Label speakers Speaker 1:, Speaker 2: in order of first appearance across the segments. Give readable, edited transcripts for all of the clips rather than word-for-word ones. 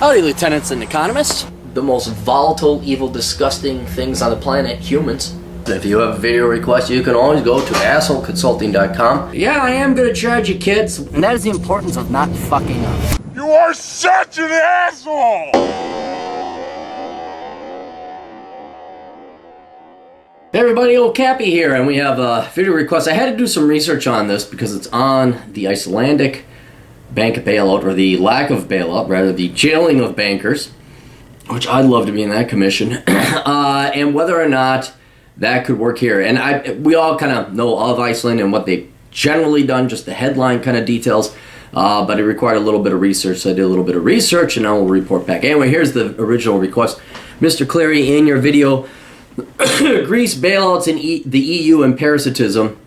Speaker 1: Howdy, lieutenants and economists.
Speaker 2: The most volatile, evil, disgusting things on the planet, humans. If you have a video request, you can always go to assholeconsulting.com.
Speaker 1: Yeah, I am gonna charge you, kids. And that is the importance of not fucking up.
Speaker 3: You are such an asshole!
Speaker 2: Hey everybody, old Cappy here, and we have a video request. I had to do some research on this because it's on the Icelandic bank bailout, or the lack of bailout, rather the jailing of bankers, which I'd love to be in that commission, and whether or not that could work here. And we all kind of know of Iceland and what they've generally done, just the headline kind of details, but it required a little bit of research, so I did a little bit of research, and I will report back. Anyway, here's the original request. Mr. Cleary, in your video, Greece bailouts in the EU and parasitism,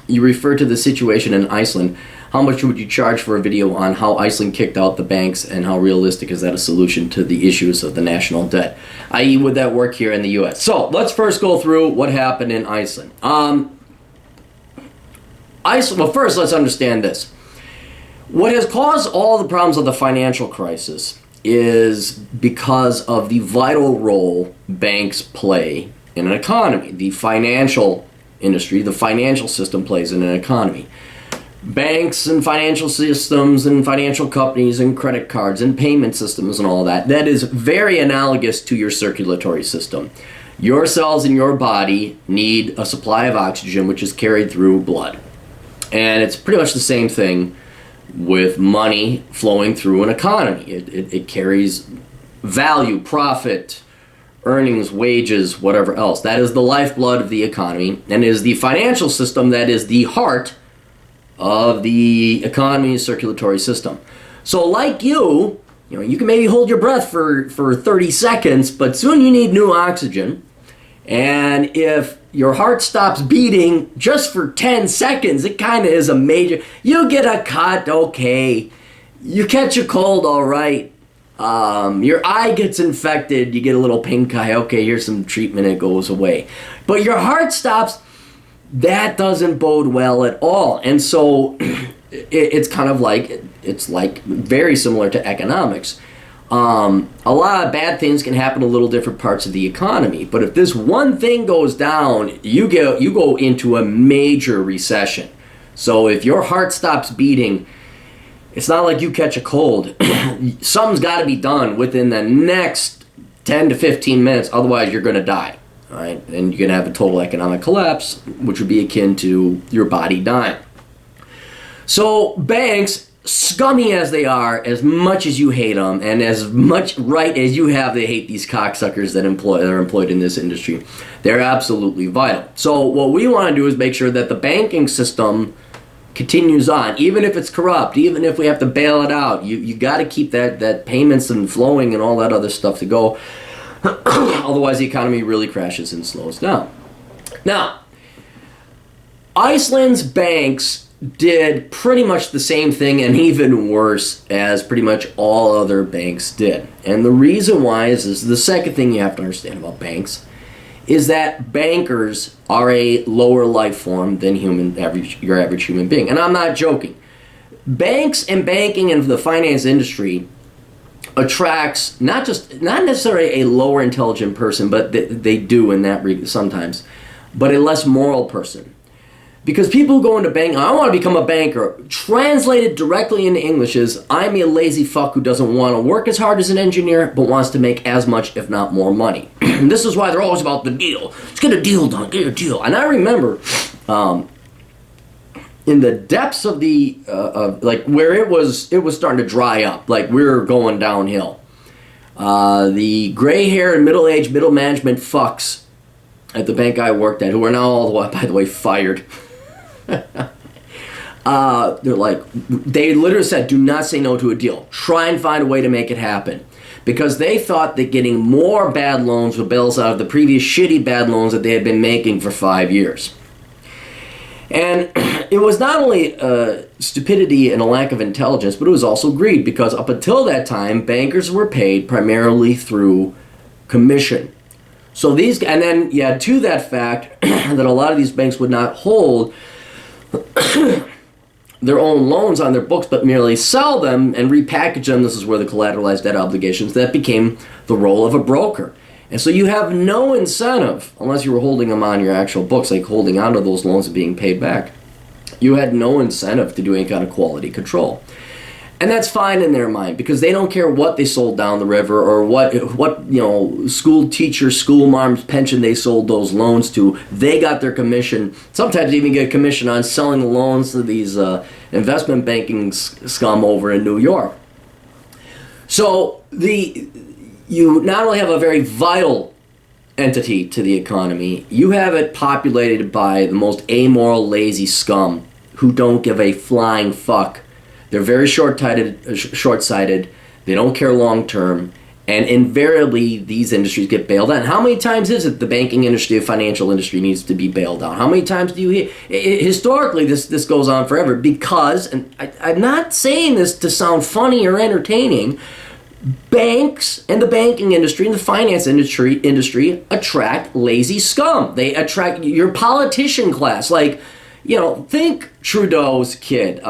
Speaker 2: you refer to the situation in Iceland. How much would you charge for a video on how Iceland kicked out the banks, and how realistic is that a solution to the issues of the national debt? I.e., would that work here in the U.S.? So let's first go through what happened in Iceland. Well, first let's understand this. What has caused all the problems of the financial crisis is because of the vital role banks play in an economy. The financial industry, the financial system plays in an economy. Banks and financial systems and financial companies and credit cards and payment systems and all that, that is very analogous to your circulatory system. Your cells in your body need a supply of oxygen, which is carried through blood. And it's pretty much the same thing with money flowing through an economy. It carries value, profit, earnings, wages, whatever else. That is the lifeblood of the economy, and it is the financial system that is the heart of the economy's circulatory system. So like you can maybe hold your breath for 30 seconds, but soon you need new oxygen. And if your heart stops beating just for 10 seconds, it kind of is a major... You get a cut, okay. You catch a cold, all right. Your eye gets infected, you get a little pink eye, okay, here's some treatment, it goes away. But your heart stops, that doesn't bode well at all. And so it's kind of like, it's like very similar to economics. A lot of bad things can happen in little different parts of the economy, but if this one thing goes down, you go into a major recession. So if your heart stops beating, it's not like you catch a cold. Something's got to be done within the next 10 to 15 minutes, otherwise you're going to die. All right? And you're going to have a total economic collapse, which would be akin to your body dying. So banks, scummy as they are, as much as you hate them, and as much right as you have to hate these cocksuckers that are employed in this industry, they're absolutely vital. So what we want to do is make sure that the banking system continues on, even if it's corrupt, even if we have to bail it out. You got to keep that payments and flowing and all that other stuff to go. Otherwise, the economy really crashes and slows down. Now, Iceland's banks did pretty much the same thing, and even worse, as pretty much all other banks did. And the reason why is the second thing you have to understand about banks is that bankers are a lower life form than your average human being. And I'm not joking. Banks and banking and the finance industry attracts not necessarily a lower intelligent person, but they do in that sometimes, but a less moral person. Because people who go into banking, I want to become a banker, translated directly into English is, I'm a lazy fuck who doesn't want to work as hard as an engineer, but wants to make as much, if not more money. This is why they're always about the deal. Let's get a deal done, get a deal. And I remember, in the depths of the, like where it was starting to dry up, like we were going downhill. The gray-haired, middle-aged, middle management fucks at the bank I worked at, who are now all, by the way, fired. They're like, they literally said, do not say no to a deal. Try and find a way to make it happen. Because they thought that getting more bad loans would bail us out of the previous shitty bad loans that they had been making for 5 years. And it was not only stupidity and a lack of intelligence, but it was also greed, because up until that time, bankers were paid primarily through commission. So and then you add to that fact that a lot of these banks would not hold their own loans on their books, but merely sell them and repackage them. This is where the collateralized debt obligations, that became the role of a broker. And so you have no incentive, unless you were holding them on your actual books, like holding onto those loans and being paid back. You had no incentive to do any kind of quality control. And that's fine in their mind, because they don't care what they sold down the river or what school teacher, school mom's pension they sold those loans to. They got their commission. Sometimes even get a commission on selling the loans to these investment banking scum over in New York. So you not only have a very vital entity to the economy, you have it populated by the most amoral, lazy scum who don't give a flying fuck. They're very short-sighted. They don't care long-term. And invariably, these industries get bailed out. How many times is it the banking industry, the financial industry needs to be bailed out? How many times do you hear? Historically, this goes on forever because, and I'm not saying this to sound funny or entertaining, banks and the banking industry and the finance industry attract lazy scum. They attract your politician class. Like, think Trudeau's kid.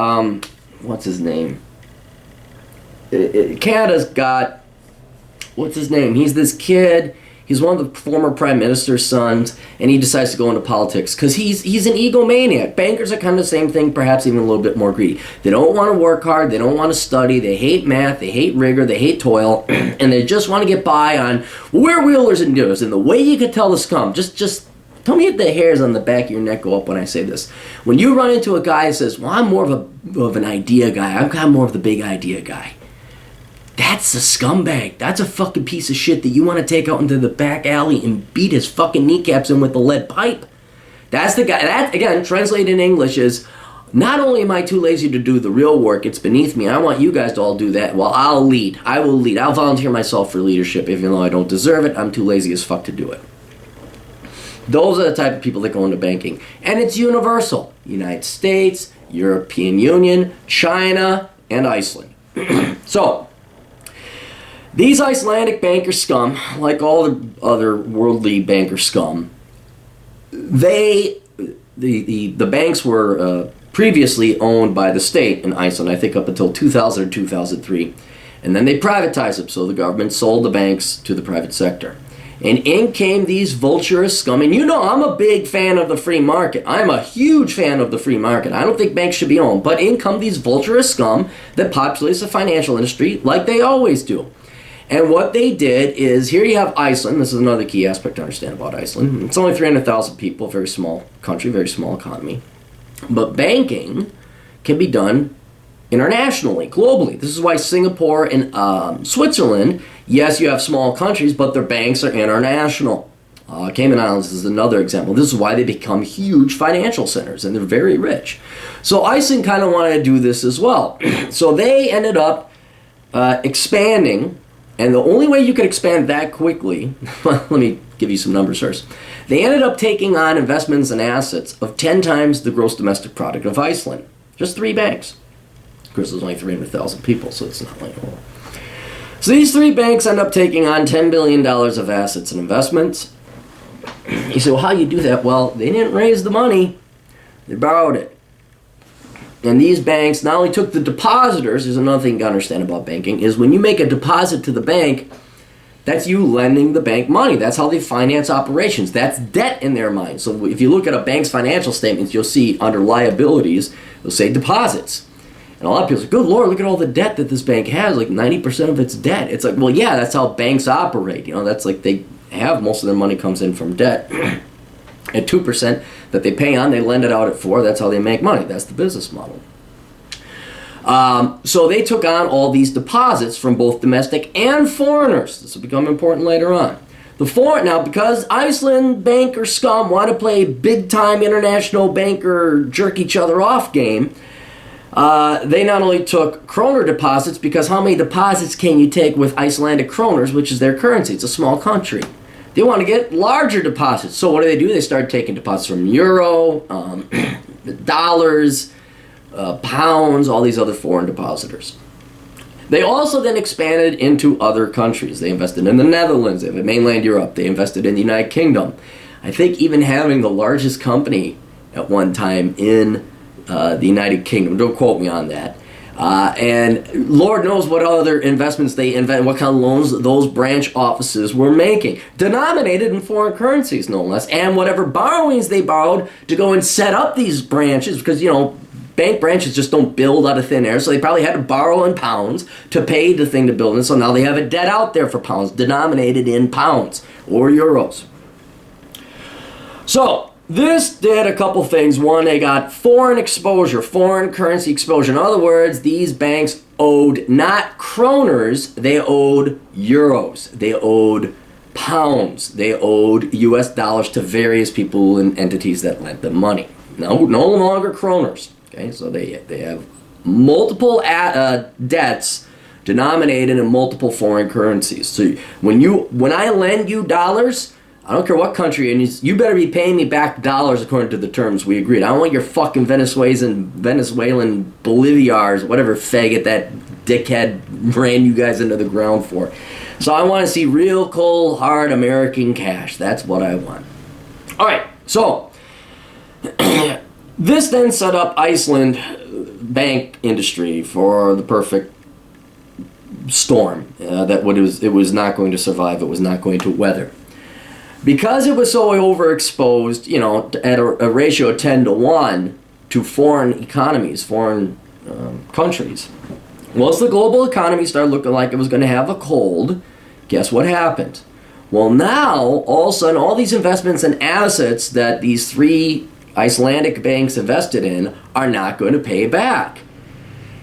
Speaker 2: What's his name? Canada's got, what's his name? He's this kid. He's one of the former prime minister's sons, and he decides to go into politics because he's an egomaniac. Bankers are kind of the same thing, perhaps even a little bit more greedy. They don't want to work hard. They don't want to study. They hate math. They hate rigor. They hate toil, and they just want to get by on, we're wheelers and dealers. And the way you could tell the scum, just tell me if the hairs on the back of your neck go up when I say this. When you run into a guy who says, well, I'm more of an idea guy. I'm kind of more of the big idea guy. That's a scumbag. That's a fucking piece of shit that you want to take out into the back alley and beat his fucking kneecaps in with the lead pipe. That's the guy. That, again, translated in English is, not only am I too lazy to do the real work, it's beneath me. I want you guys to all do that. Well, I'll lead. I will lead. I'll volunteer myself for leadership, even though I don't deserve it. I'm too lazy as fuck to do it. Those are the type of people that go into banking. And it's universal. United States, European Union, China, and Iceland. So, these Icelandic banker scum, like all the other worldly banker scum, the banks were previously owned by the state in Iceland, I think up until 2000 or 2003. And then they privatized them, so the government sold the banks to the private sector. And in came these vulturous scum. And I'm a big fan of the free market. I'm a huge fan of the free market. I don't think banks should be owned. But in come these vulturous scum that populates the financial industry like they always do. And what they did is, here you have Iceland. This is another key aspect to understand about Iceland. It's only 300,000 people, very small country, very small economy. But banking can be done internationally, globally. This is why Singapore and Switzerland, yes, you have small countries, but their banks are international. Cayman Islands is another example. This is why they become huge financial centers, and they're very rich. So Iceland kind of wanted to do this as well. So they ended up expanding, and the only way you could expand that quickly, let me give you some numbers first. They ended up taking on investments and assets of 10 times the gross domestic product of Iceland. Just 3 banks. Of course, there's only 300,000 people, so it's not like, oh. So these 3 banks end up taking on $10 billion of assets and investments. You say, well, how do you do that? Well, they didn't raise the money. They borrowed it. And these banks not only took the depositors, there's another thing you gotta understand about banking, is when you make a deposit to the bank, that's you lending the bank money. That's how they finance operations. That's debt in their mind. So if you look at a bank's financial statements, you'll see under liabilities, they'll say deposits. And a lot of people say, good Lord, look at all the debt that this bank has, like 90% of it's debt. It's like, well, yeah, that's how banks operate. That's like they have most of their money comes in from debt. At 2% that they pay on, they lend it out at 4%. That's how they make money. That's the business model. So they took on all these deposits from both domestic and foreigners. This will become important later on. Now, because Iceland banker scum want to play big-time international banker jerk each other off game, they not only took kroner deposits, because how many deposits can you take with Icelandic kroners, which is their currency? It's a small country. They want to get larger deposits. So what do? They start taking deposits from euro, dollars, pounds, all these other foreign depositors. They also then expanded into other countries. They invested in the Netherlands, in mainland Europe. They invested in the United Kingdom. I think even having the largest company at one time in the United Kingdom. Don't quote me on that. And Lord knows what other investments they invent, what kind of loans those branch offices were making, denominated in foreign currencies, no less, and whatever borrowings they borrowed to go and set up these branches, because, you know, bank branches just don't build out of thin air, so they probably had to borrow in pounds to pay the thing to build it, so now they have a debt out there for pounds, denominated in pounds or euros. So, this did a couple things. One, they got foreign exposure, foreign currency exposure. In other words, these banks owed not kroners, they owed euros, they owed pounds, they owed US dollars to various people and entities that lent them money. No longer kroners. Okay, so they have multiple debts denominated in multiple foreign currencies. So when I lend you dollars, I don't care what country, and you better be paying me back dollars according to the terms we agreed. I don't want your fucking Venezuelan boliviars, whatever faggot that dickhead ran you guys into the ground for. So I want to see real cold, hard American cash. That's what I want. All right, so this then set up Iceland bank industry for the perfect storm that it was not going to survive. It was not going to weather. Because it was so overexposed, you know, at a ratio of 10 to 1 to foreign economies, foreign countries. Once the global economy started looking like it was going to have a cold, guess what happened? Well, now, all of a sudden, all these investments and assets that these 3 Icelandic banks invested in are not going to pay back.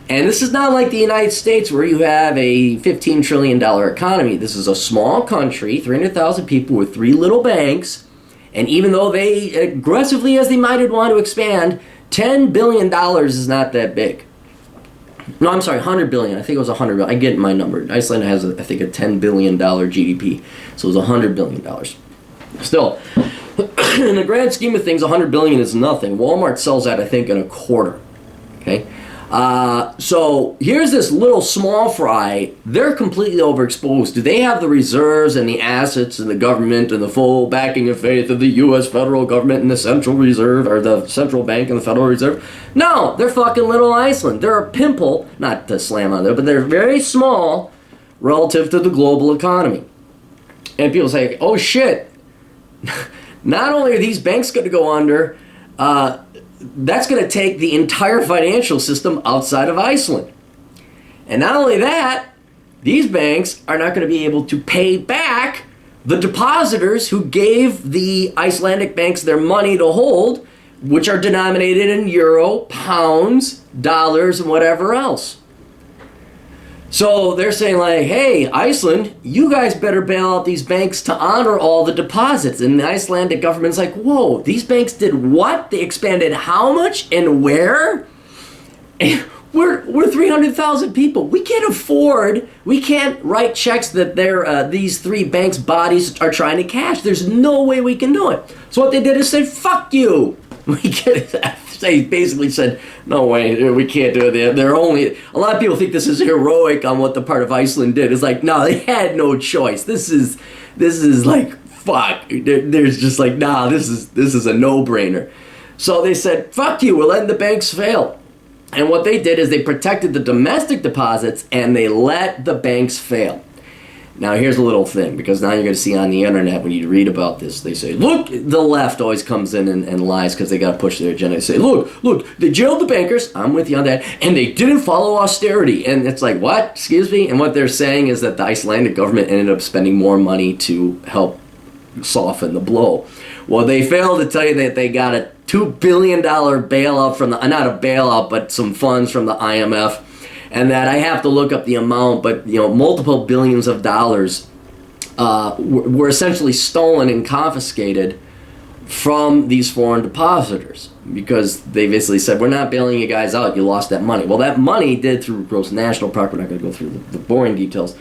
Speaker 2: And this is not like the United States where you have a $15 trillion economy. This is a small country, 300,000 people with 3 little banks. And even though they, aggressively as they might want to expand, $10 billion is not that big. No, I'm sorry, $100 billion. I think it was $100 billion. I get my number. Iceland has, I think, a $10 billion GDP. So it was $100 billion. Still, in the grand scheme of things, $100 billion is nothing. Walmart sells that, I think, in a quarter. Okay? So here's this little small fry. They're completely overexposed. Do they have the reserves and the assets and the government and the full backing and faith of the U.S. federal government and the Central Reserve, or the Central Bank and the Federal Reserve? No, they're fucking little Iceland. They're a pimple, not to slam on there, but they're very small relative to the global economy. And people say, oh shit, not only are these banks going to go under, that's going to take the entire financial system outside of Iceland. And not only that, these banks are not going to be able to pay back the depositors who gave the Icelandic banks their money to hold, which are denominated in euro, pounds, dollars, and whatever else. So they're saying like, hey, Iceland, you guys better bail out these banks to honor all the deposits. And the Icelandic government's like, whoa, these banks did what? They expanded how much and where? And we're 300,000 people. We can't write checks that these 3 banks' bodies are trying to cash. There's no way we can do it. So what they did is say, fuck you. They basically said, no way, we can't do it. They're only, a lot of people think this is heroic on what the part of Iceland did. It's like, no, they had no choice. This is like, fuck. There's just like, nah, this is a no-brainer. So they said, fuck you, we're letting the banks fail. And what they did is they protected the domestic deposits and they let the banks fail. Now here's a little thing, because now you're going to see on the internet when you read about this, they say, look, the left always comes in and lies because they got to push their agenda. They say, look, they jailed the bankers, I'm with you on that, and they didn't follow austerity. And it's like, what? Excuse me? And what they're saying is that the Icelandic government ended up spending more money to help soften the blow. Well, they failed to tell you that they got a $2 billion bailout from not a bailout, but some funds from the IMF. And that I have to look up the amount, but multiple billions of dollars were essentially stolen and confiscated from these foreign depositors, because they basically said, we're not bailing you guys out, you lost that money. Well, that money did through gross national property. We're not going to go through the boring details.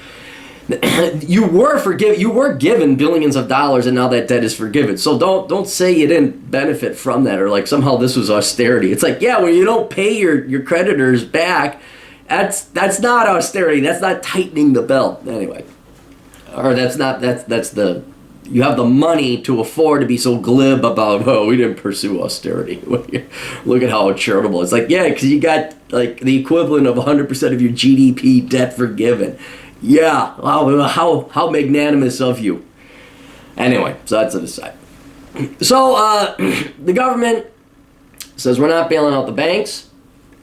Speaker 2: You were given billions of dollars, and now that debt is forgiven. So don't say you didn't benefit from that, or like somehow this was austerity. It's like, yeah, when you don't pay your creditors back, that's not austerity. That's not tightening the belt. Anyway, or that's the you have the money to afford to be so glib about, oh, we didn't pursue austerity. Look at how charitable. It's like, yeah, because you got like the equivalent of 100% of your GDP debt forgiven. Yeah, wow, how magnanimous of you. Anyway, so that's an aside. So the government says we're not bailing out the banks.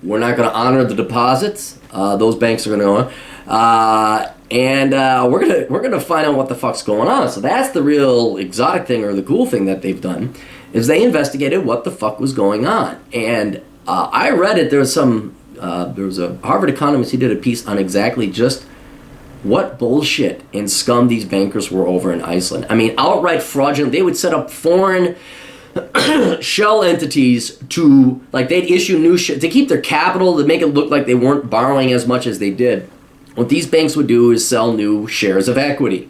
Speaker 2: We're not going to honor the deposits. Those banks are going to go and we're gonna find out what the fuck's going on. So that's the real exotic thing, or the cool thing that they've done, is they investigated what the fuck was going on. And I read it. There was a Harvard economist. He did a piece on exactly just what bullshit and scum these bankers were over in Iceland. I mean, outright fraudulent. They would set up foreign shell entities to, like, they'd issue new shit to keep their capital, to make it look like they weren't borrowing as much as they did. What these banks would do is sell new shares of equity.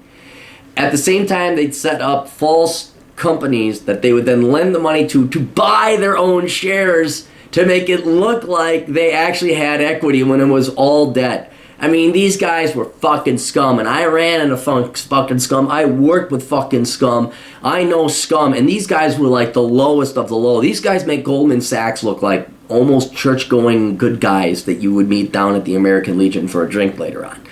Speaker 2: At the same time, they'd set up false companies that they would then lend the money to buy their own shares to make it look like they actually had equity when it was all debt. I mean, these guys were fucking scum, and I ran into fucking scum. I worked with fucking scum. I know scum, and these guys were like the lowest of the low. These guys make Goldman Sachs look like almost church-going good guys that you would meet down at the American Legion for a drink later on.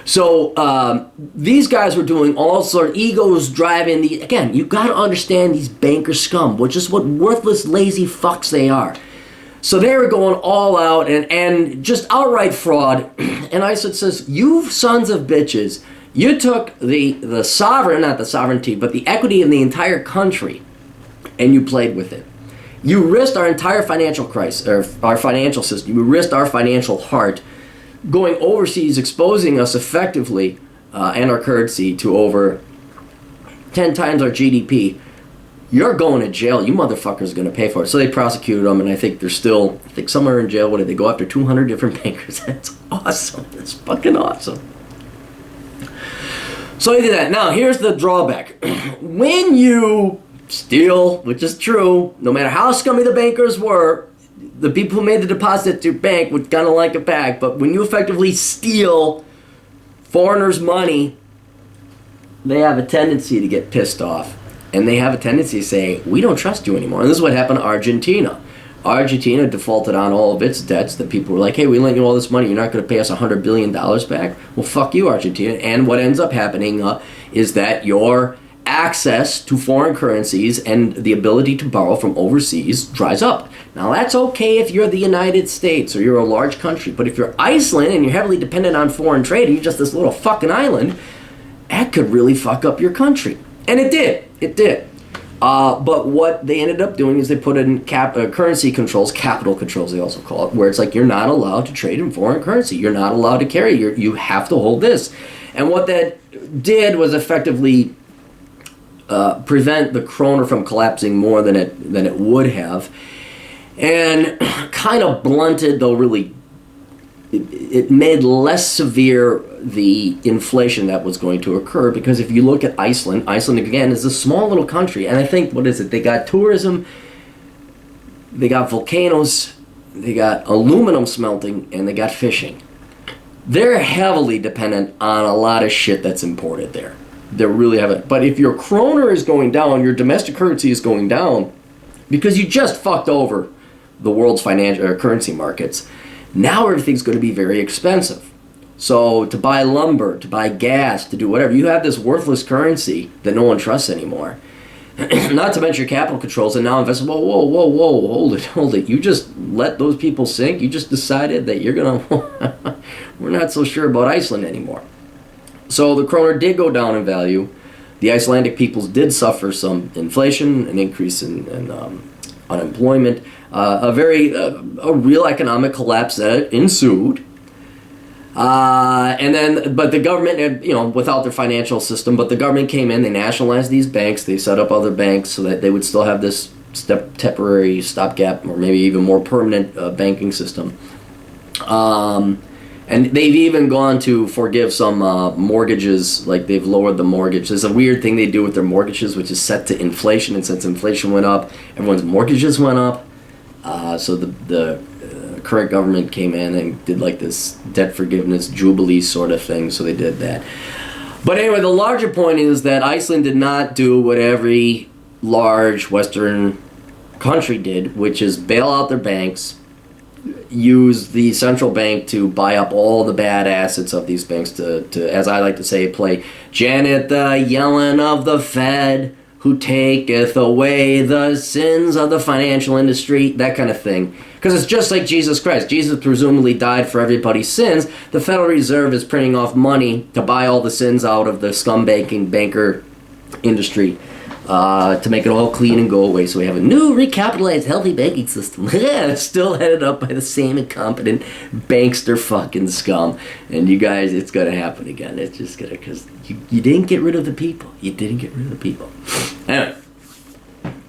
Speaker 2: So these guys were doing all sorts of egos driving the. Again, you got to understand these banker scum, which is what worthless, lazy fucks they are. So they were going all out and just outright fraud. And Iceland says, you sons of bitches, you took the sovereign, not the sovereignty, but the equity in the entire country, and you played with it. You risked our entire financial crisis, or our financial system. You risked our financial heart, going overseas, exposing us effectively and our currency to over 10 times our GDP. You're going to jail. You motherfuckers are going to pay for it. So they prosecuted them, and I think they're still, I think somewhere in jail. What did they go after? 200 different bankers. That's awesome. That's fucking awesome. So they did that. Now, here's the drawback. When you steal, which is true, no matter how scummy the bankers were, the people who made the deposit to your bank would kind of like it back. But when you effectively steal foreigners' money, they have a tendency to get pissed off. And they have a tendency to say, we don't trust you anymore. And this is what happened to Argentina. Argentina defaulted on all of its debts. That people were like, hey, we lent you all this money. You're not going to pay us $100 billion back? Well, fuck you, Argentina. And what ends up happening is that your access to foreign currencies and the ability to borrow from overseas dries up. Now, that's okay if you're the United States or you're a large country. But if you're Iceland and you're heavily dependent on foreign trade and you're just this little fucking island, that could really fuck up your country. And it did. It did. But what they ended up doing is they put in currency controls, capital controls they also call it, where it's like you're not allowed to trade in foreign currency. You're not allowed to carry. You have to hold this. And what that did was effectively prevent the kroner from collapsing more than it would have. And kind of blunted, though really, it made less severe the inflation that was going to occur, because if you look at Iceland again is a small little country, and I think, what is it, they got tourism, they got volcanoes, they got aluminum smelting, and they got fishing. They're heavily dependent on a lot of shit that's imported there. They really haven't. But if your kroner is going down, your domestic currency is going down, because you just fucked over the world's financial currency markets. Now everything's going to be very expensive. So to buy lumber, to buy gas, to do whatever, you have this worthless currency that no one trusts anymore. Not to mention your capital controls, and now investors, whoa, hold it. You just let those people sink? You just decided that you're going to, we're not so sure about Iceland anymore. So the kroner did go down in value. The Icelandic peoples did suffer some inflation, an increase in unemployment, a real economic collapse that ensued. But the government, without their financial system, but the government came in, they nationalized these banks, they set up other banks so that they would still have this temporary stopgap, or maybe even more permanent banking system. And they've even gone to forgive some mortgages, like they've lowered the mortgage. There's a weird thing they do with their mortgages, which is set to inflation, and since inflation went up, everyone's mortgages went up. So the current government came in and did like this debt forgiveness jubilee sort of thing, so they did that. But anyway, the larger point is that Iceland did not do what every large Western country did, which is bail out their banks, use the central bank to buy up all the bad assets of these banks to as I like to say, play Janet the Yellen of the Fed, who taketh away the sins of the financial industry, that kind of thing. Because it's just like Jesus Christ. Jesus presumably died for everybody's sins. The Federal Reserve is printing off money to buy all the sins out of the scumbaging banker industry to make it all clean and go away. So we have a new, recapitalized, healthy banking system. Still headed up by the same incompetent bankster fucking scum. And you guys, it's going to happen again. It's just going to, because you didn't get rid of the people. You didn't get rid of the people. Anyway.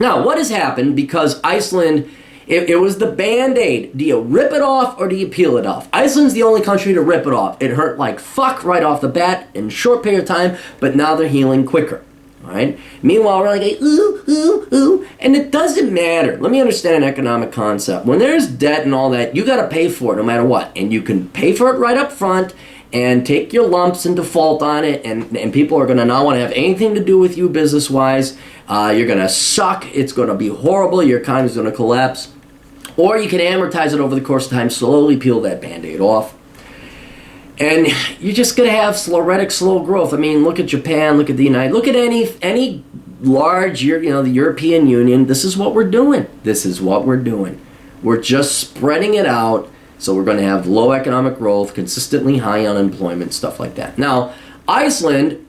Speaker 2: Now, what has happened because Iceland... It was the Band-Aid. Do you rip it off or do you peel it off? Iceland's the only country to rip it off. It hurt like fuck right off the bat in a short period of time, but now they're healing quicker. All right? Meanwhile, we're like, ooh, ooh, ooh. And it doesn't matter. Let me understand an economic concept. When there's debt and all that, you got to pay for it no matter what. And you can pay for it right up front and take your lumps and default on it, and people are going to not want to have anything to do with you business-wise. You're going to suck. It's going to be horrible. Your economy's going to collapse. Or you can amortize it over the course of time, slowly peel that Band-Aid off. And you're just going to have slow growth. I mean, look at Japan, look at the look at any large, the European Union. This is what we're doing. This is what we're doing. We're just spreading it out. So we're going to have low economic growth, consistently high unemployment, stuff like that. Now, Iceland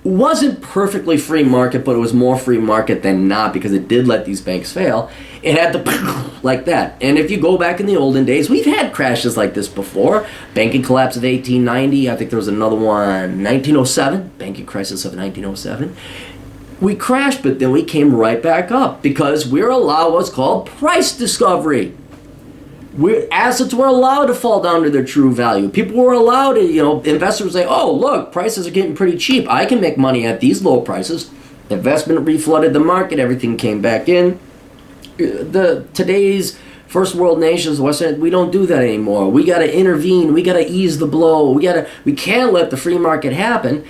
Speaker 2: wasn't perfectly free market, but it was more free market than not because it did let these banks fail. It had to like that. And if you go back in the olden days, we've had crashes like this before. Banking collapse of 1890. I think there was another one, 1907. Banking crisis of 1907. We crashed, but then we came right back up because we're allowed what's called price discovery. Assets were allowed to fall down to their true value. People were allowed to, investors say, oh, look, prices are getting pretty cheap. I can make money at these low prices. Investment reflooded the market. Everything came back in. Today's first world nations, Western, we don't do that anymore. We got to intervene. We got to ease the blow. We can't let the free market happen.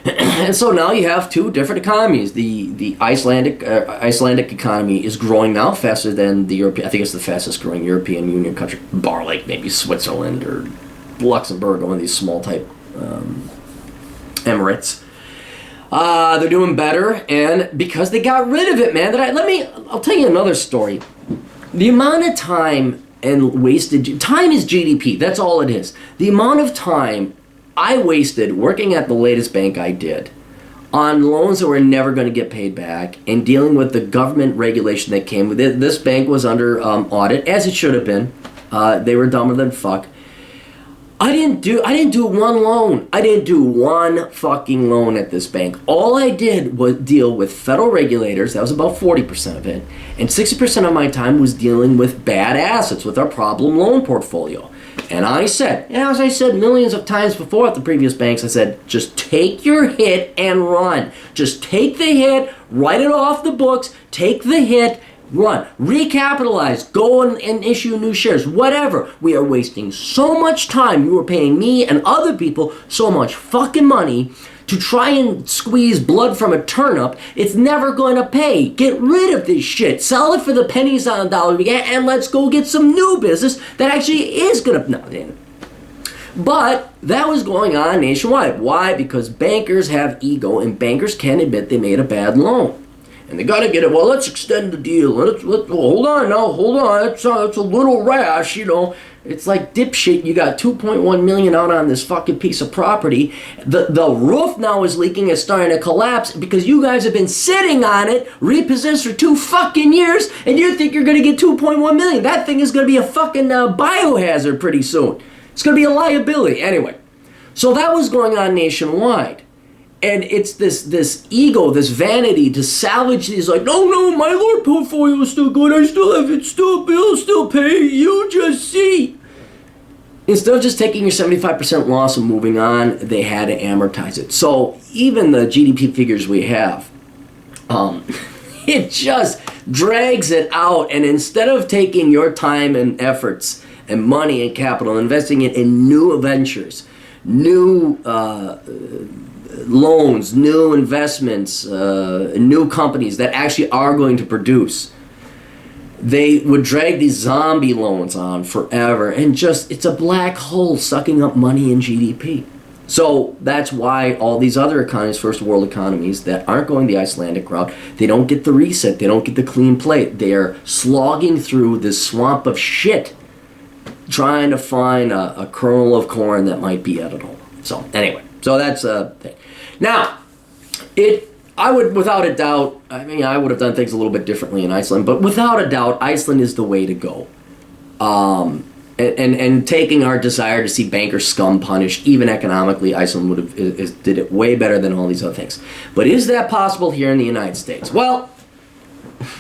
Speaker 2: And so now you have two different economies. The Icelandic economy is growing now faster than the European. I think it's the fastest growing European Union country, bar like maybe Switzerland or Luxembourg, one of these small type emirates. They're doing better, and because they got rid of it, man. I'll tell you another story. The amount of time and wasted time is GDP. That's all it is. The amount of time I wasted working at the latest bank I did on loans that were never going to get paid back and dealing with the government regulation that came with it. This bank was under audit, as it should have been. They were dumber than fuck. I didn't do one loan. I didn't do one fucking loan at this bank. All I did was deal with federal regulators. That was about 40% of it. And 60% of my time was dealing with bad assets, with our problem loan portfolio. And I said, as I said millions of times before at the previous banks, I said, just take your hit and run. Just take the hit, write it off the books, take the hit, run. Recapitalize, go and issue new shares, whatever. We are wasting so much time. You are paying me and other people so much fucking money to try and squeeze blood from a turnip. It's never going to pay. Get rid of this shit. Sell it for the pennies on the dollar we get, and let's go get some new business that actually is going to... No, damn. But that was going on nationwide. Why? Because bankers have ego, and bankers can't admit they made a bad loan. And they got to get it, well, let's extend the deal. Let's hold on. It's a little rash, It's like dipshit, you got $2.1 million out on this fucking piece of property. The roof now is leaking, it's starting to collapse because you guys have been sitting on it, repossessed for 2 fucking years, and you think you're going to get $2.1 million. That thing is going to be a fucking biohazard pretty soon. It's going to be a liability. Anyway, so that was going on nationwide. And it's this ego, this vanity to salvage these, like, no, my Lord portfolio is still good. I still have it, bills still pay. You just see. Instead of just taking your 75% loss and moving on, they had to amortize it. So even the GDP figures we have, it just drags it out. And instead of taking your time and efforts and money and capital, investing it in new ventures, new loans, new investments, new companies that actually are going to produce. They would drag these zombie loans on forever, and just, it's a black hole sucking up money in GDP. So that's why all these other economies, first world economies, that aren't going the Icelandic route, they don't get the reset, they don't get the clean plate. They're slogging through this swamp of shit, trying to find a kernel of corn that might be edible. So anyway, so that's a thing. Now, I would, without a doubt, I mean, I would have done things a little bit differently in Iceland, but without a doubt, Iceland is the way to go. And taking our desire to see banker scum punished, even economically, Iceland would have did it way better than all these other things. But is that possible here in the United States? Well,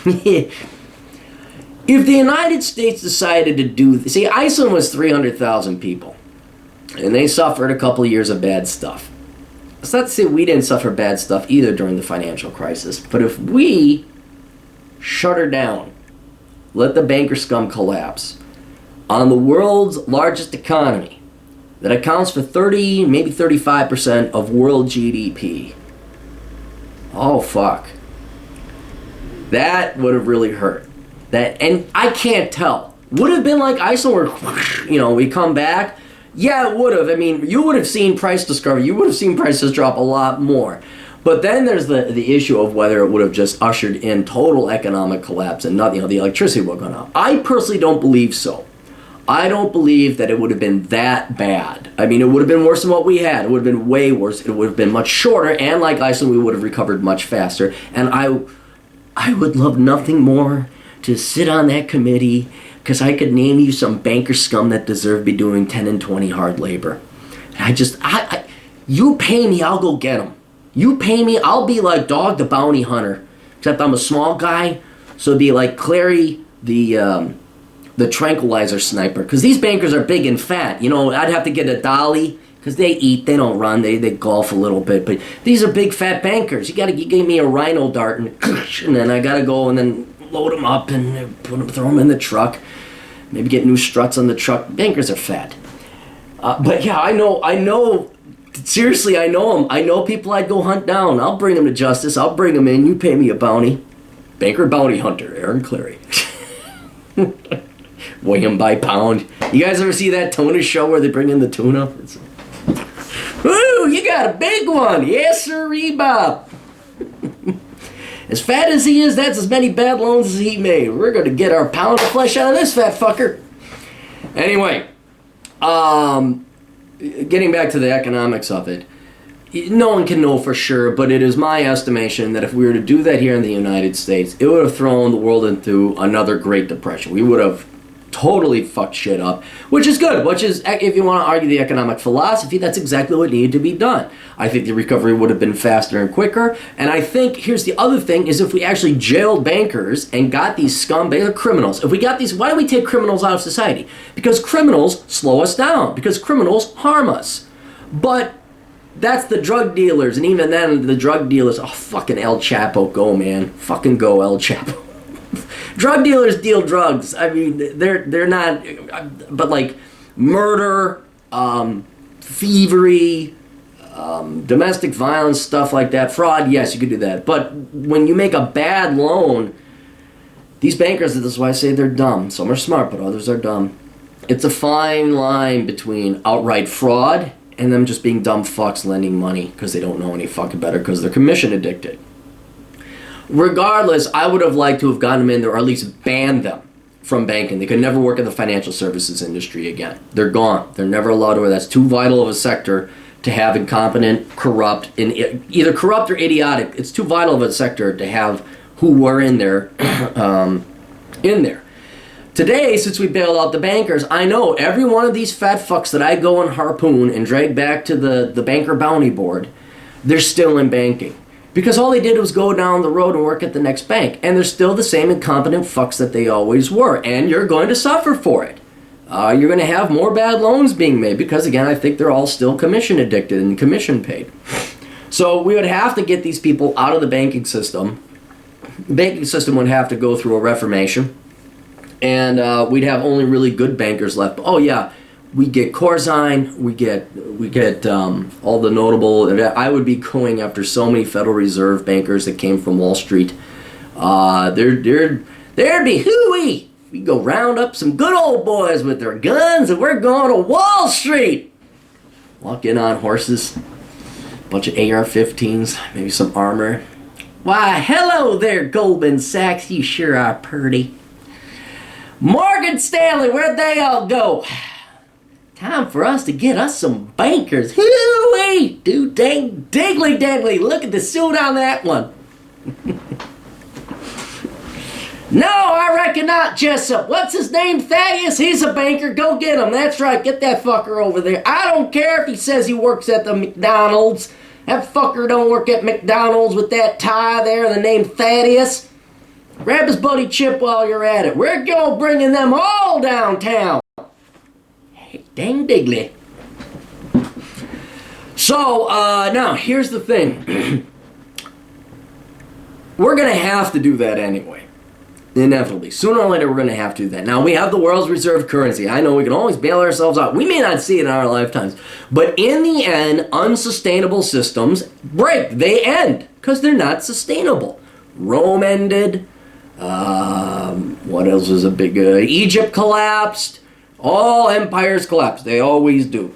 Speaker 2: if the United States decided to do, see, Iceland was 300,000 people, and they suffered a couple of years of bad stuff. It's not to say we didn't suffer bad stuff either during the financial crisis, but if we shut her down, let the banker scum collapse on the world's largest economy that accounts for 30, maybe 35% of world GDP, oh fuck, that would have really hurt. That, and I can't tell. Would have been like Iceland where, we come back. Yeah, it would have. I mean, you would have seen price discovery. You would have seen prices drop a lot more. But then there's the issue of whether it would have just ushered in total economic collapse and nothing. The electricity would have gone up. I personally don't believe so. I don't believe that it would have been that bad. I mean, it would have been worse than what we had. It would have been way worse. It would have been much shorter. And like Iceland, we would have recovered much faster. And I would love nothing more to sit on that committee, because I could name you some banker scum that deserve to be doing 10 and 20 hard labor. And you pay me, I'll go get them. You pay me, I'll be like Dog the Bounty Hunter, except I'm a small guy, so it'd be like Clary the tranquilizer sniper, because these bankers are big and fat. I'd have to get a dolly, because they eat, they don't run, they golf a little bit, but these are big fat bankers. You gave me a rhino dart, and then I gotta go and then load them up and throw them in the truck. Maybe get new struts on the truck. Bankers are fat. But yeah, I know, seriously, I know them. I know people I'd go hunt down. I'll bring them to justice. I'll bring them in. You pay me a bounty. Banker bounty hunter, Aaron Clary. Weigh him by pound. You guys ever see that tuna show where they bring in the tuna? Ooh, you got a big one. Yes, sir, Bob. As fat as he is, that's as many bad loans as he made. We're going to get our pound of flesh out of this fat fucker. Anyway, getting back to the economics of it, no one can know for sure, but it is my estimation that if we were to do that here in the United States, it would have thrown the world into another Great Depression. We would have totally fucked shit up, which is good, which is, if you want to argue the economic philosophy, that's exactly what needed to be done. I think the recovery would have been faster and quicker, and I think, here's the other thing, is if we actually jailed bankers and got these scumbags, criminals, if we got these, why do we take criminals out of society? Because criminals slow us down, because criminals harm us. But that's the drug dealers, and even then, the drug dealers, oh, fucking El Chapo, go, man. Fucking go, El Chapo. Drug dealers deal drugs. I mean, they're not, but like murder, thievery, domestic violence, stuff like that, fraud, yes, you could do that. But when you make a bad loan, these bankers, this is why I say they're dumb. Some are smart, but others are dumb. It's a fine line between outright fraud and them just being dumb fucks lending money because they don't know any fucking better because they're commission addicted. Regardless, I would have liked to have gotten them in there or at least banned them from banking. They could never work in the financial services industry again. They're gone. They're never allowed to work. That's too vital of a sector to have incompetent, corrupt, either corrupt or idiotic. It's too vital of a sector to have who were in there, in there. Today, since we bailed out the bankers, I know every one of these fat fucks that I go and harpoon and drag back to the banker bounty board, they're still in banking. Because all they did was go down the road and work at the next bank. And they're still the same incompetent fucks that they always were. And you're going to suffer for it. You're going to have more bad loans being made. Because, again, I think they're all still commission addicted and commission paid. So we would have to get these people out of the banking system. The banking system would have to go through a reformation. And we'd have only really good bankers left. Oh, yeah. We get Corzine, we get all the notable. I would be going after so many Federal Reserve bankers that came from Wall Street. There'd be hooey. We go round up some good old boys with their guns, and we're going to Wall Street. Walk in on horses, bunch of AR-15s, maybe some armor. Why, hello there, Goldman Sachs. You sure are pretty. Morgan Stanley, where'd they all go? Time for us to get us some bankers. Hoo-wee! Do dang diggly dangly. Look at the suit on that one. No, I reckon not, Jessup. What's his name? Thaddeus? He's a banker. Go get him. That's right. Get that fucker over there. I don't care if he says he works at the McDonald's. That fucker don't work at McDonald's with that tie there and the name Thaddeus. Grab his buddy Chip while you're at it. We're going bringing them all downtown. Hey, dang diggly. So, now, here's the thing. We're going to have to do that anyway. Inevitably. Sooner or later, we're going to have to do that. Now, we have the world's reserve currency. I know we can always bail ourselves out. We may not see it in our lifetimes. But in the end, unsustainable systems break. They end. Because they're not sustainable. Rome ended. What else was a big... Egypt collapsed. All empires collapse. They always do.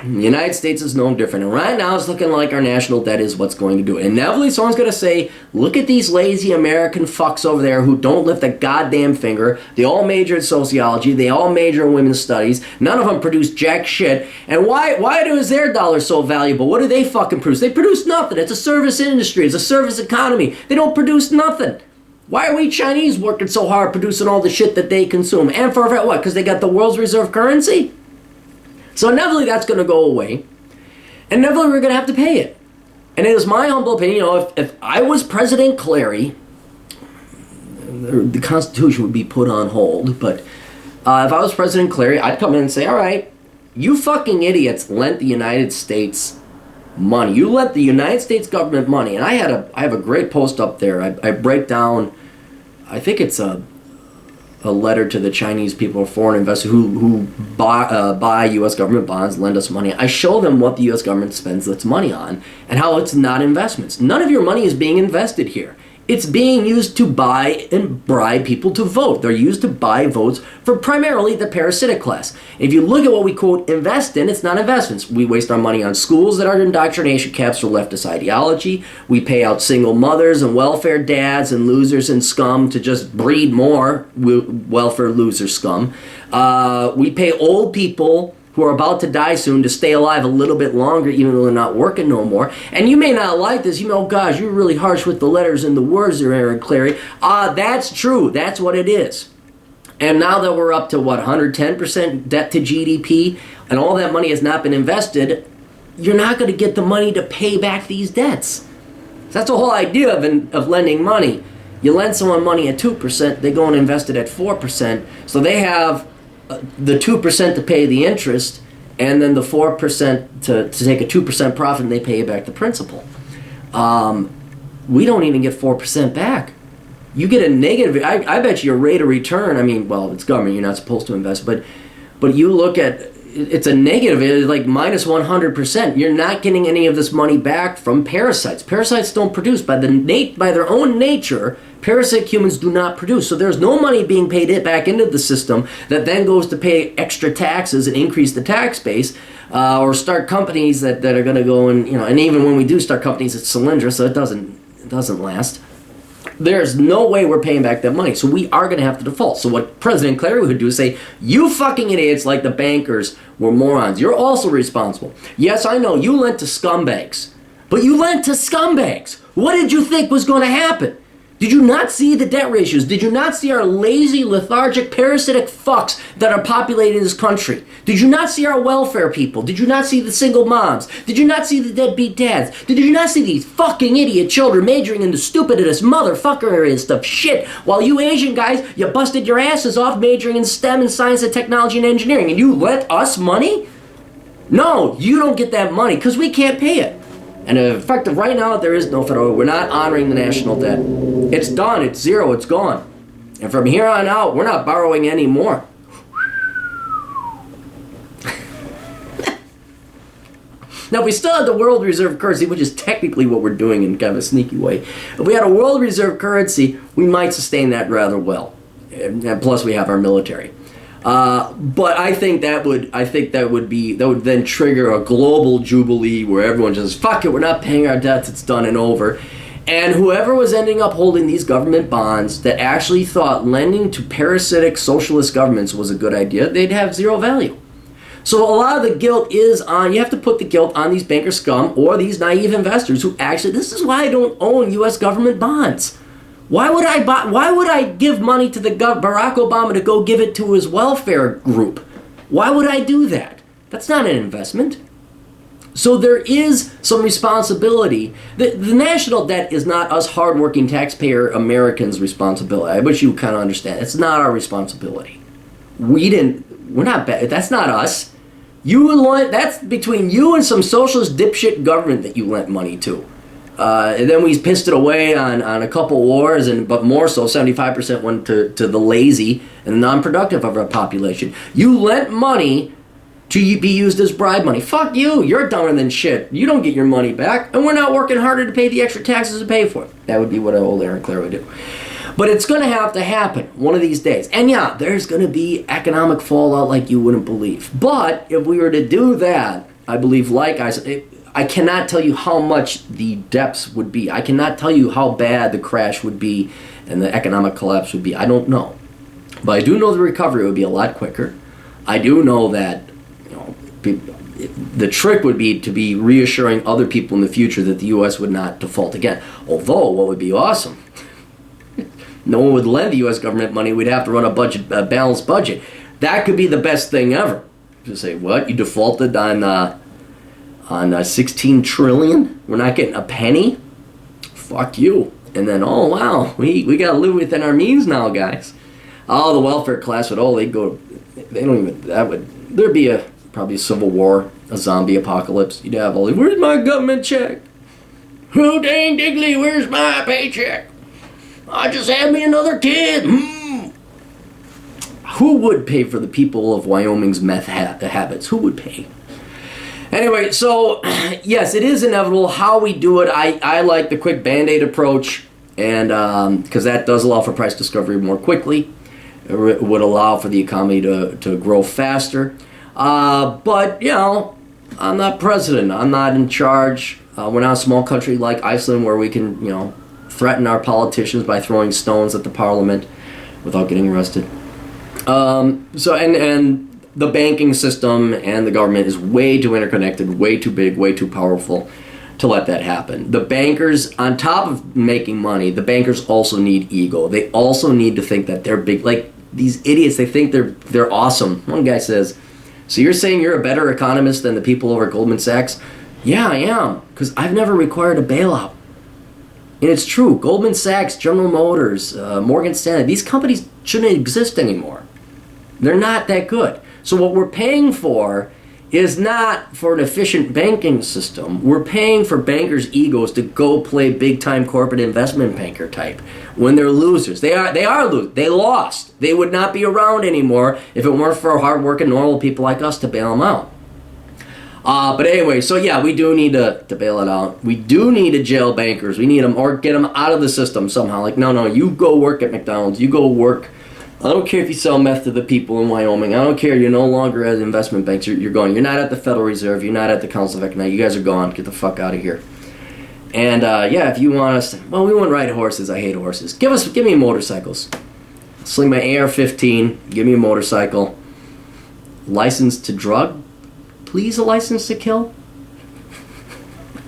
Speaker 2: The United States is no different. And right now, it's looking like our national debt is what's going to do it. Inevitably, someone's going to say, look at these lazy American fucks over there who don't lift a goddamn finger. They all major in sociology. They all major in women's studies. None of them produce jack shit. And why is their dollar so valuable? What do they fucking produce? They produce nothing. It's a service industry. It's a service economy. They don't produce nothing. Why are we Chinese working so hard producing all the shit that they consume? And for what? Because they got the world's reserve currency? So inevitably that's going to go away. And inevitably we're going to have to pay it. And it is my humble opinion, if I was President Clary, the Constitution would be put on hold, but if I was President Clary, I'd come in and say, all right, you fucking idiots lent the United States money. You lent the United States government money. And I have a great post up there. I break down, I think it's a letter to the Chinese people, foreign investors who buy U.S. government bonds, lend us money. I show them what the U.S. government spends its money on and how it's not investments. None of your money is being invested here. It's being used to buy and bribe people to vote. They're used to buy votes for primarily the parasitic class. If you look at what we, quote, invest in, it's not investments. We waste our money on schools that are indoctrination camps for leftist ideology. We pay out single mothers and welfare dads and losers and scum to just breed more welfare loser scum. We pay old people who are about to die soon to stay alive a little bit longer even though they're not working no more. And you may not like this. You know, gosh, you're really harsh with the letters and the words there, Aaron Clary. That's true. That's what it is. And now that we're up to, 110% debt to GDP, and all that money has not been invested, you're not going to get the money to pay back these debts. So that's the whole idea of lending money. You lend someone money at 2%, they go and invest it at 4%, so they have the 2% to pay the interest, and then the 4% to take a 2% profit, and they pay you back the principal. We don't even get 4% back. You get a negative. I bet you your rate of return. I mean, well, it's government. You're not supposed to invest, but you look at it's a negative. It's like minus 100%. You're not getting any of this money back from parasites. Parasites don't produce by their own nature. Parasitic humans do not produce. So there's no money being paid back into the system that then goes to pay extra taxes and increase the tax base, or start companies that are going to go and even when we do start companies, it's Solyndra, so it doesn't last. There's no way we're paying back that money. So we are going to have to default. So what President Clary would do is say, you fucking idiots like the bankers were morons. You're also responsible. Yes, I know, you lent to scumbags. But you lent to scumbags. What did you think was going to happen? Did you not see the debt ratios? Did you not see our lazy, lethargic, parasitic fucks that are populating this country? Did you not see our welfare people? Did you not see the single moms? Did you not see the deadbeat dads? Did you not see these fucking idiot children majoring in the stupidest motherfuckery and stuff shit, while you Asian guys, you busted your asses off majoring in STEM and science and technology and engineering, and you lent us money? No, you don't get that money because we can't pay it. And effective right now, there is no federal. We're not honoring the national debt. It's done. It's zero. It's gone. And from here on out, we're not borrowing any more. Now, if we still had the world reserve currency, which is technically what we're doing in kind of a sneaky way, if we had a world reserve currency, we might sustain that rather well. And plus, we have our military. But I think that would then trigger a global jubilee where everyone just, fuck it, we're not paying our debts, it's done and over. And whoever was ending up holding these government bonds that actually thought lending to parasitic socialist governments was a good idea, they'd have zero value. So a lot of the guilt is on, you have to put the guilt on these banker scum or these naive investors who actually, this is why I don't own U.S. government bonds. Why would I give money to the Barack Obama to go give it to his welfare group? Why would I do that? That's not an investment. So there is some responsibility. The national debt is not us hardworking taxpayer Americans' responsibility. I wish you kind of understand. It's not our responsibility. We're not bad. That's not us. That's between you and some socialist dipshit government that you lent money to. And then we pissed it away on a couple wars, but more so, 75% went to the lazy and the non-productive of our population. You lent money to be used as bribe money. Fuck you, you're dumber than shit. You don't get your money back, and we're not working harder to pay the extra taxes to pay for it. That would be what old Aaron Clare would do. But it's going to have to happen one of these days. And yeah, there's going to be economic fallout like you wouldn't believe. But if we were to do that, I believe, like I said, I cannot tell you how much the depths would be. I cannot tell you how bad the crash would be and the economic collapse would be. I don't know. But I do know the recovery would be a lot quicker. I do know that the trick would be to be reassuring other people in the future that the U.S. would not default again. Although, what would be awesome, no one would lend the U.S. government money. We'd have to run a balanced budget. That could be the best thing ever. Just say, what? You defaulted on 16 trillion? We're not getting a penny? Fuck you. And then, oh, wow, we got to live within our means now, guys. Oh, the welfare class would, there'd be probably a civil war, a zombie apocalypse. You'd have all, where's my government check? Who dang diggly, where's my paycheck? I just had me another kid. Who would pay for the people of Wyoming's meth habits? Who would pay? Anyway, so yes, it is inevitable. How we do it, I like the quick Band-Aid approach, and because that does allow for price discovery more quickly. It would allow for the economy to grow faster. But, I'm not president. I'm not in charge. We're not a small country like Iceland where we can, threaten our politicians by throwing stones at the parliament without getting arrested. And the banking system and the government is way too interconnected, way too big, way too powerful to let that happen. The bankers, on top of making money, the bankers also need ego. They also need to think that they're big. Like these idiots, they think they're awesome. One guy says, so you're saying you're a better economist than the people over at Goldman Sachs? Yeah, I am, because I've never required a bailout. And it's true. Goldman Sachs, General Motors, Morgan Stanley, these companies shouldn't exist anymore. They're not that good. So what we're paying for is not for an efficient banking system. We're paying for bankers' egos to go play big-time corporate investment banker type when they're losers. They are losers. They lost. They would not be around anymore if it weren't for hard-working, normal people like us to bail them out. But anyway, so yeah, we do need to bail it out. We do need to jail bankers. We need them or get them out of the system somehow. Like, no, you go work at McDonald's. You go work. I don't care if you sell meth to the people in Wyoming. I don't care. You're no longer at investment banks. You're going. You're not at the Federal Reserve. You're not at the Council of Economics. You guys are gone. Get the fuck out of here. And if you want us, we wouldn't ride horses. I hate horses. Give me motorcycles. Sling my AR-15. Give me a motorcycle. License to drug. Please, a license to kill.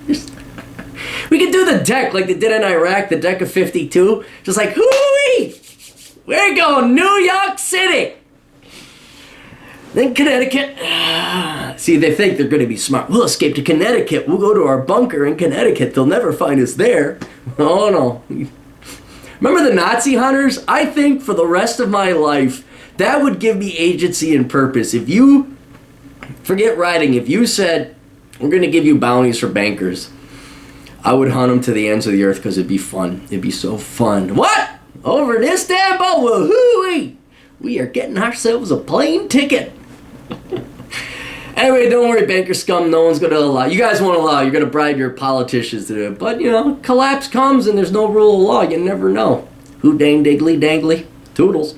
Speaker 2: We could do the deck like they did in Iraq. The deck of 52. Just like hoo-wee. We're going New York City. Then Connecticut. See, they think they're going to be smart. We'll escape to Connecticut. We'll go to our bunker in Connecticut. They'll never find us there. Oh, no. Remember the Nazi hunters? I think for the rest of my life, that would give me agency and purpose. If you, forget writing, if you said, we're going to give you bounties for bankers, I would hunt them to the ends of the earth because it'd be fun. It'd be so fun. What? Over in Istanbul? Woohoo! We are getting ourselves a plane ticket. Anyway, don't worry, banker scum. No one's going to allow. You guys won't allow. You're going to bribe your politicians to do it. But, collapse comes and there's no rule of law. You never know. Who dang diggly dangly? Toodles.